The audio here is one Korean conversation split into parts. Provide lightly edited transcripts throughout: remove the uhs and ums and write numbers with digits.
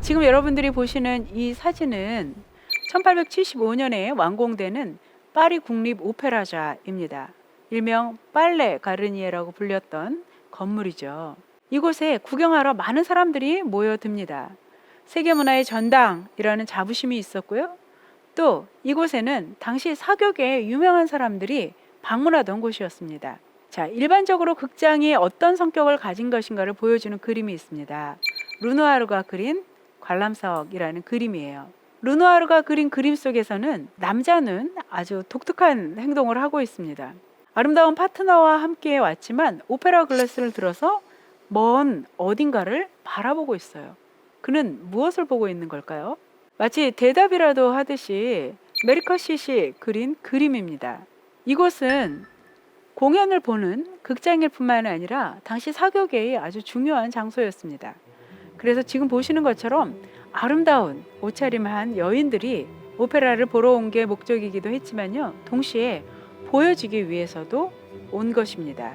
지금 여러분들이 보시는 이 사진은 1875년에 완공되는 파리 국립 오페라자입니다. 일명 빨레 가르니에라고 불렸던 건물이죠. 이곳에 구경하러 많은 사람들이 모여듭니다. 세계문화의 전당이라는 자부심이 있었고요. 또 이곳에는 당시 사격에 유명한 사람들이 방문하던 곳이었습니다. 자, 일반적으로 극장이 어떤 성격을 가진 것인가를 보여주는 그림이 있습니다. 르누아르가 그린 관람석이라는 그림이에요. 르누아르가 그린 그림 속에서는 남자는 아주 독특한 행동을 하고 있습니다. 아름다운 파트너와 함께 왔지만 오페라 글라스를 들어서 먼 어딘가를 바라보고 있어요. 그는 무엇을 보고 있는 걸까요? 마치 대답이라도 하듯이 메리커시시 그린 그림입니다. 이곳은 공연을 보는 극장일 뿐만 아니라 당시 사교계의 아주 중요한 장소였습니다. 그래서 지금 보시는 것처럼 아름다운 옷차림을 한 여인들이 오페라를 보러 온 게 목적이기도 했지만요, 동시에 보여주기 위해서도 온 것입니다.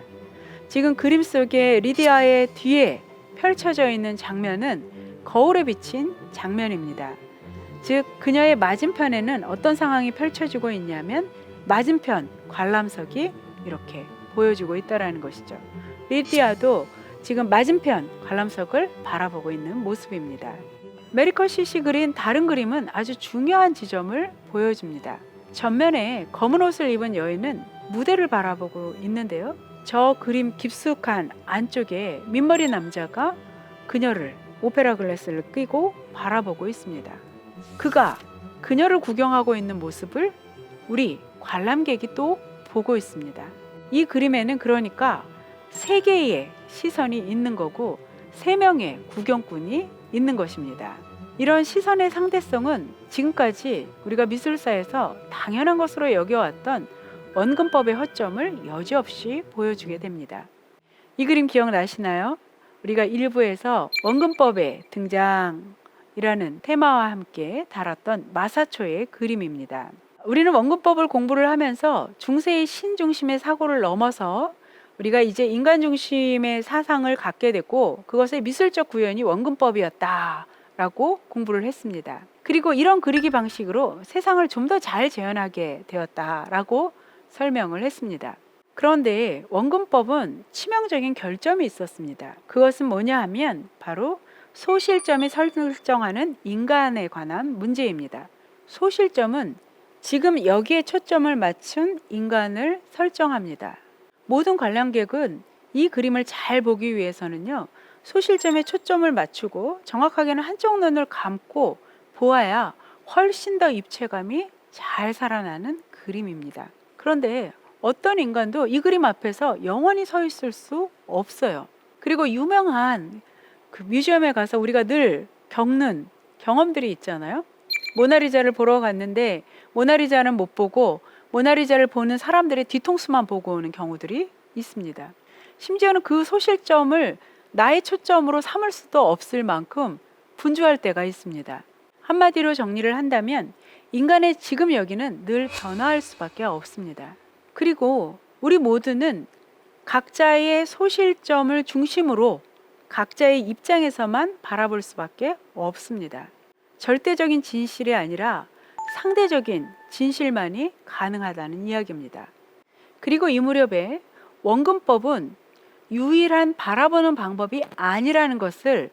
지금 그림 속에 리디아의 뒤에 펼쳐져 있는 장면은 거울에 비친 장면입니다. 즉 그녀의 맞은편에는 어떤 상황이 펼쳐지고 있냐면 맞은편 관람석이 이렇게 보여주고 있다는 것이죠. 리디아도 지금 맞은편 관람석을 바라보고 있는 모습입니다. 메리커시시 그린 다른 그림은 아주 중요한 지점을 보여줍니다. 전면에 검은 옷을 입은 여인은 무대를 바라보고 있는데요. 저 그림 깊숙한 안쪽에 민머리 남자가 그녀를 오페라 글라스를 끼고 바라보고 있습니다. 그가 그녀를 구경하고 있는 모습을 우리 관람객이 또 보고 있습니다. 이 그림에는 그러니까 세 개의 시선이 있는 거고 세 명의 구경꾼이 있는 것입니다. 이런 시선의 상대성은 지금까지 우리가 미술사에서 당연한 것으로 여겨왔던 원근법의 허점을 여지없이 보여주게 됩니다. 이 그림 기억나시나요? 우리가 1부에서 원근법의 등장이라는 테마와 함께 다뤘던 마사초의 그림입니다. 우리는 원근법을 공부를 하면서 중세의 신 중심의 사고를 넘어서 우리가 이제 인간 중심의 사상을 갖게 됐고 그것의 미술적 구현이 원근법이었다라고 공부를 했습니다. 그리고 이런 그리기 방식으로 세상을 좀 더 잘 재현하게 되었다라고 설명을 했습니다. 그런데 원근법은 치명적인 결점이 있었습니다. 그것은 뭐냐 하면 바로 소실점이 설정하는 인간에 관한 문제입니다. 소실점은 지금 여기에 초점을 맞춘 인간을 설정합니다. 모든 관람객은 이 그림을 잘 보기 위해서는요, 소실점에 초점을 맞추고 정확하게는 한쪽 눈을 감고 보아야 훨씬 더 입체감이 잘 살아나는 그림입니다. 그런데 어떤 인간도 이 그림 앞에서 영원히 서 있을 수 없어요. 그리고 유명한 그 뮤지엄에 가서 우리가 늘 겪는 경험들이 있잖아요. 모나리자를 보러 갔는데 모나리자는 못 보고 모나리자를 보는 사람들의 뒤통수만 보고 오는 경우들이 있습니다. 심지어는 그 소실점을 나의 초점으로 삼을 수도 없을 만큼 분주할 때가 있습니다. 한마디로 정리를 한다면 인간의 지금 여기는 늘 변화할 수밖에 없습니다. 그리고 우리 모두는 각자의 소실점을 중심으로 각자의 입장에서만 바라볼 수밖에 없습니다. 절대적인 진실이 아니라 상대적인 진실만이 가능하다는 이야기입니다. 그리고 이 무렵에 원근법은 유일한 바라보는 방법이 아니라는 것을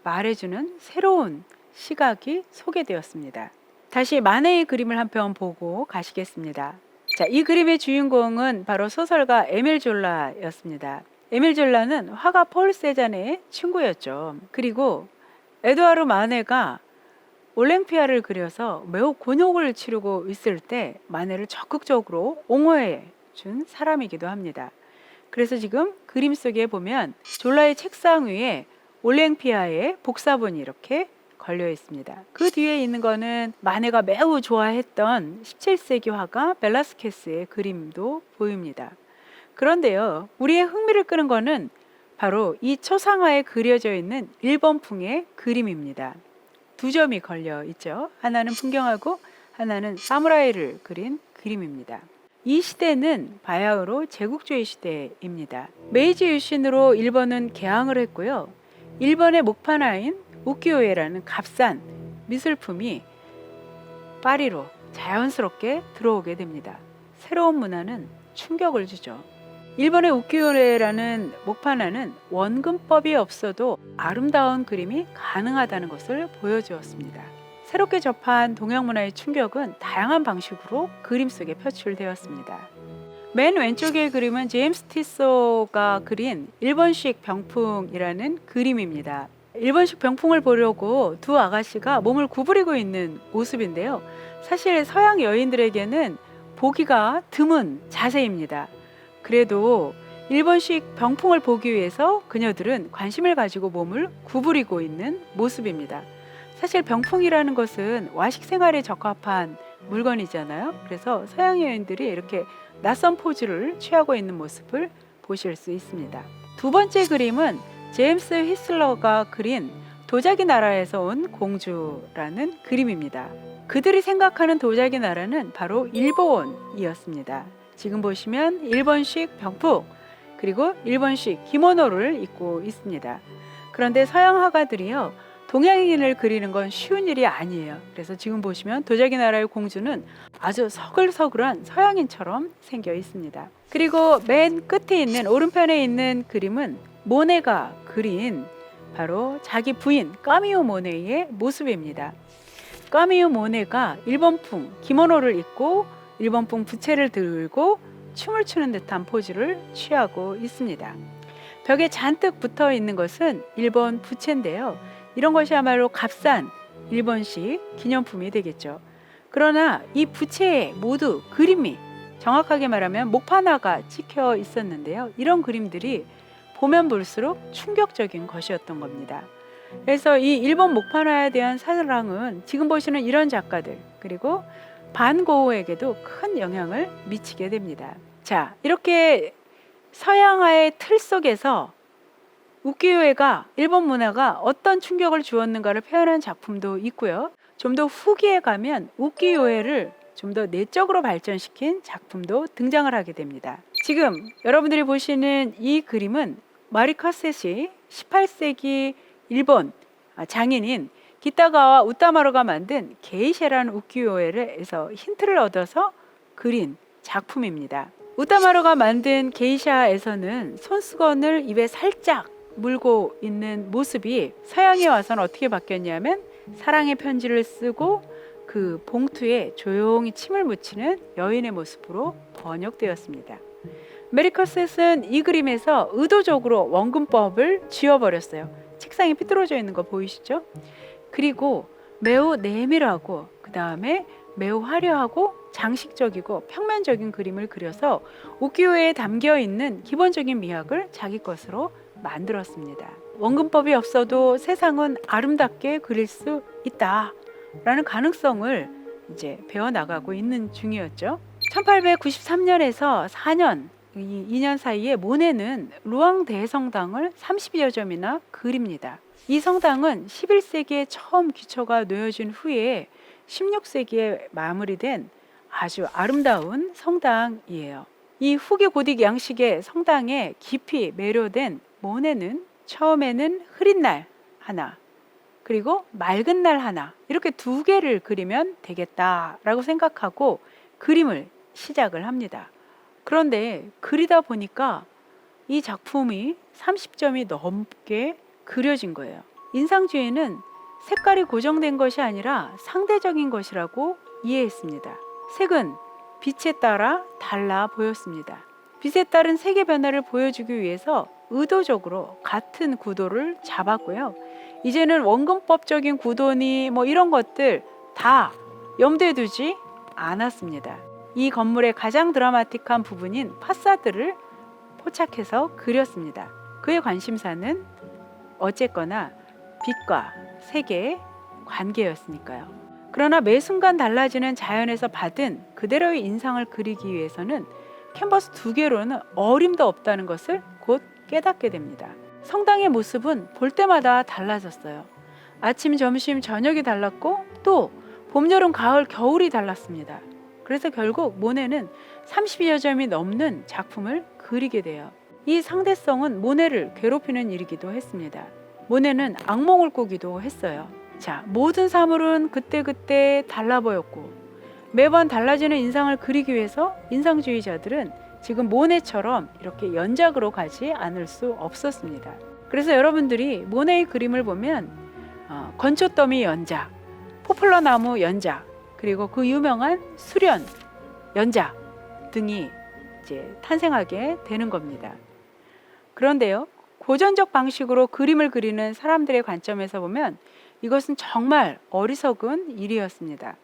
말해주는 새로운 시각이 소개되었습니다. 다시 마네의 그림을 한 편 보고 가시겠습니다. 자, 이 그림의 주인공은 바로 소설가 에밀 졸라였습니다. 에밀 졸라는 화가 폴 세잔의 친구였죠. 그리고 에드와르 마네가 올랭피아를 그려서 매우 곤욕을 치르고 있을 때 마네를 적극적으로 옹호해 준 사람이기도 합니다. 그래서 지금 그림 속에 보면 졸라의 책상 위에 올랭피아의 복사본이 이렇게 걸려 있습니다. 그 뒤에 있는 거는 마네가 매우 좋아했던 17세기 화가 벨라스케스의 그림도 보입니다. 그런데요, 우리의 흥미를 끄는 거는 바로 이 초상화에 그려져 있는 일본풍의 그림입니다. 두 점이 걸려 있죠. 하나는 풍경하고 하나는 사무라이를 그린 그림입니다. 이 시대는 바야흐로 제국주의 시대입니다. 메이지 유신으로 일본은 개항을 했고요. 일본의 목판화인 우키요에라는 값싼 미술품이 파리로 자연스럽게 들어오게 됩니다. 새로운 문화는 충격을 주죠. 일본의 우키요에라는 목판화는 원근법이 없어도 아름다운 그림이 가능하다는 것을 보여주었습니다. 새롭게 접한 동양 문화의 충격은 다양한 방식으로 그림 속에 표출되었습니다. 맨 왼쪽의 그림은 제임스 티소가 그린 일본식 병풍이라는 그림입니다. 일본식 병풍을 보려고 두 아가씨가 몸을 구부리고 있는 모습인데요. 사실 서양 여인들에게는 보기가 드문 자세입니다. 그래도 일본식 병풍을 보기 위해서 그녀들은 관심을 가지고 몸을 구부리고 있는 모습입니다. 사실 병풍이라는 것은 와식 생활에 적합한 물건이잖아요. 그래서 서양 여인들이 이렇게 낯선 포즈를 취하고 있는 모습을 보실 수 있습니다. 두 번째 그림은 제임스 휘슬러가 그린 도자기 나라에서 온 공주라는 그림입니다. 그들이 생각하는 도자기 나라는 바로 일본이었습니다. 지금 보시면 일본식 병풍 그리고 일본식 기모노를 입고 있습니다. 그런데 서양 화가들이요, 동양인을 그리는 건 쉬운 일이 아니에요. 그래서 지금 보시면 도자기 나라의 공주는 아주 서글서글한 서양인처럼 생겨 있습니다. 그리고 맨 끝에 있는 오른편에 있는 그림은 모네가 그린 바로 자기 부인 까미오 모네의 모습입니다. 까미오 모네가 일본풍 기모노를 입고 일본풍 부채를 들고 춤을 추는 듯한 포즈를 취하고 있습니다. 벽에 잔뜩 붙어 있는 것은 일본 부채인데요. 이런 것이야말로 값싼 일본식 기념품이 되겠죠. 그러나 이 부채에 모두 그림이, 정확하게 말하면 목판화가 찍혀 있었는데요. 이런 그림들이 보면 볼수록 충격적인 것이었던 겁니다. 그래서 이 일본 목판화에 대한 사랑은 지금 보시는 이런 작가들 그리고 반 고흐에게도 큰 영향을 미치게 됩니다. 자, 이렇게 서양화의 틀 속에서 우키요에가 일본 문화가 어떤 충격을 주었는가를 표현한 작품도 있고요. 좀 더 후기에 가면 우키요에를 좀 더 내적으로 발전시킨 작품도 등장을 하게 됩니다. 지금 여러분들이 보시는 이 그림은 마리 카셋이 18세기 일본 장인인 기타가와 우타마루가 만든 게이샤라는 우키요에에서 힌트를 얻어서 그린 작품입니다. 우타마루가 만든 게이샤에서는 손수건을 입에 살짝 물고 있는 모습이 서양에 와서는 어떻게 바뀌었냐면 사랑의 편지를 쓰고 그 봉투에 조용히 침을 묻히는 여인의 모습으로 번역되었습니다. 메리커셋은 이 그림에서 의도적으로 원근법을 지워버렸어요. 책상이 삐뚤어져 있는 거 보이시죠? 그리고 매우 내밀하고 그 다음에 매우 화려하고 장식적이고 평면적인 그림을 그려서 우키요에에 담겨 있는 기본적인 미학을 자기 것으로 만들었습니다. 원근법이 없어도 세상은 아름답게 그릴 수 있다라는 가능성을 이제 배워나가고 있는 중이었죠. 1893년에서 4년, 이 2년 사이에 모네는 루앙 대성당을 30여 점이나 그립니다. 이 성당은 11세기에 처음 기초가 놓여진 후에 16세기에 마무리된 아주 아름다운 성당이에요. 이 후기 고딕 양식의 성당에 깊이 매료된 모네는 처음에는 흐린 날 하나 그리고 맑은 날 하나 이렇게 두 개를 그리면 되겠다라고 생각하고 그림을 시작을 합니다. 그런데 그리다 보니까 이 작품이 30점이 넘게 그려진 거예요. 인상주의는 색깔이 고정된 것이 아니라 상대적인 것이라고 이해했습니다. 색은 빛에 따라 달라 보였습니다. 빛에 따른 색의 변화를 보여주기 위해서 의도적으로 같은 구도를 잡았고요. 이제는 원근법적인 구도니 뭐 이런 것들 다 염두에 두지 않았습니다. 이 건물의 가장 드라마틱한 부분인 파사드를 포착해서 그렸습니다. 그의 관심사는 어쨌거나 빛과 색의 관계였으니까요. 그러나 매 순간 달라지는 자연에서 받은 그대로의 인상을 그리기 위해서는 캔버스 두 개로는 어림도 없다는 것을 곧 깨닫게 됩니다. 성당의 모습은 볼 때마다 달라졌어요. 아침, 점심, 저녁이 달랐고 또 봄, 여름, 가을, 겨울이 달랐습니다. 그래서 결국 모네는 30여 점이 넘는 작품을 그리게 돼요. 이 상대성은 모네를 괴롭히는 일이기도 했습니다. 모네는 악몽을 꾸기도 했어요. 자, 모든 사물은 그때그때 달라 보였고 매번 달라지는 인상을 그리기 위해서 인상주의자들은 지금 모네처럼 이렇게 연작으로 가지 않을 수 없었습니다. 그래서 여러분들이 모네의 그림을 보면 건초더미 연작, 포플러 나무 연작, 그리고 그 유명한 수련 연작 등이 이제 탄생하게 되는 겁니다. 그런데요, 고전적 방식으로 그림을 그리는 사람들의 관점에서 보면 이것은 정말 어리석은 일이었습니다.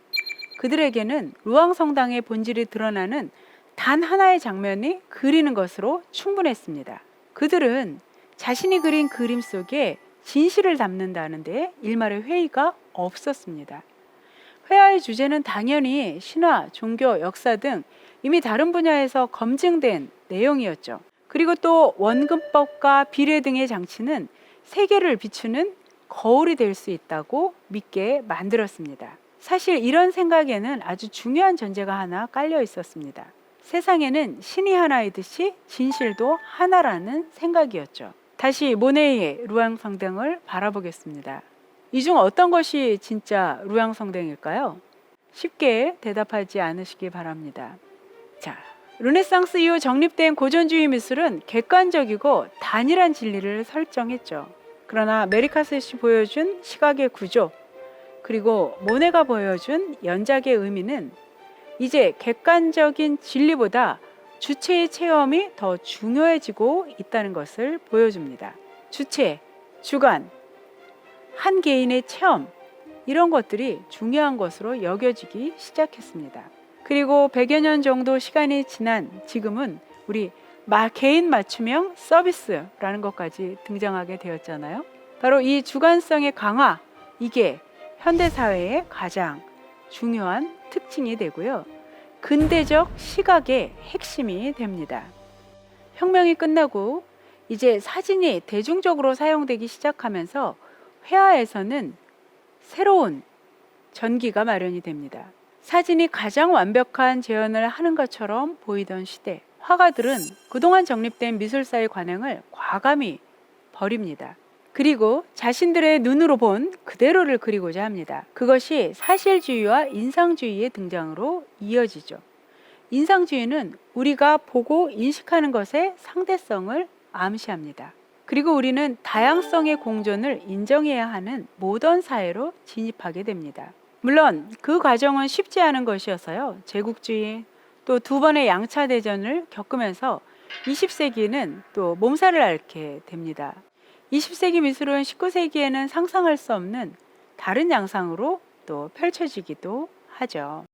그들에게는 루앙성당의 본질이 드러나는 단 하나의 장면이 그리는 것으로 충분했습니다. 그들은 자신이 그린 그림 속에 진실을 담는다는 데 일말의 회의가 없었습니다. 회화의 주제는 당연히 신화, 종교, 역사 등 이미 다른 분야에서 검증된 내용이었죠. 그리고 또 원근법과 비례 등의 장치는 세계를 비추는 거울이 될 수 있다고 믿게 만들었습니다. 사실 이런 생각에는 아주 중요한 전제가 하나 깔려 있었습니다. 세상에는 신이 하나이듯이 진실도 하나라는 생각이었죠. 다시 모네의 루앙성당을 바라보겠습니다. 이 중 어떤 것이 진짜 루앙성당일까요? 쉽게 대답하지 않으시기 바랍니다. 자, 르네상스 이후 정립된 고전주의 미술은 객관적이고 단일한 진리를 설정했죠. 그러나 메리카셋이 보여준 시각의 구조, 그리고 모네가 보여준 연작의 의미는 이제 객관적인 진리보다 주체의 체험이 더 중요해지고 있다는 것을 보여줍니다. 주체, 주관, 한 개인의 체험, 이런 것들이 중요한 것으로 여겨지기 시작했습니다. 그리고 100여 년 정도 시간이 지난 지금은 우리 개인 맞춤형 서비스라는 것까지 등장하게 되었잖아요. 바로 이 주관성의 강화, 이게 현대사회의 가장 중요한 특징이 되고요. 근대적 시각의 핵심이 됩니다. 혁명이 끝나고 이제 사진이 대중적으로 사용되기 시작하면서 회화에서는 새로운 전기가 마련이 됩니다. 사진이 가장 완벽한 재현을 하는 것처럼 보이던 시대, 화가들은 그동안 정립된 미술사의 관행을 과감히 버립니다. 그리고 자신들의 눈으로 본 그대로를 그리고자 합니다. 그것이 사실주의와 인상주의의 등장으로 이어지죠. 인상주의는 우리가 보고 인식하는 것의 상대성을 암시합니다. 그리고 우리는 다양성의 공존을 인정해야 하는 모던 사회로 진입하게 됩니다. 물론 그 과정은 쉽지 않은 것이어서요. 제국주의, 또 두 번의 양차 대전을 겪으면서 20세기는 또 몸살을 앓게 됩니다. 20세기 미술은 19세기에는 상상할 수 없는 다른 양상으로 또 펼쳐지기도 하죠.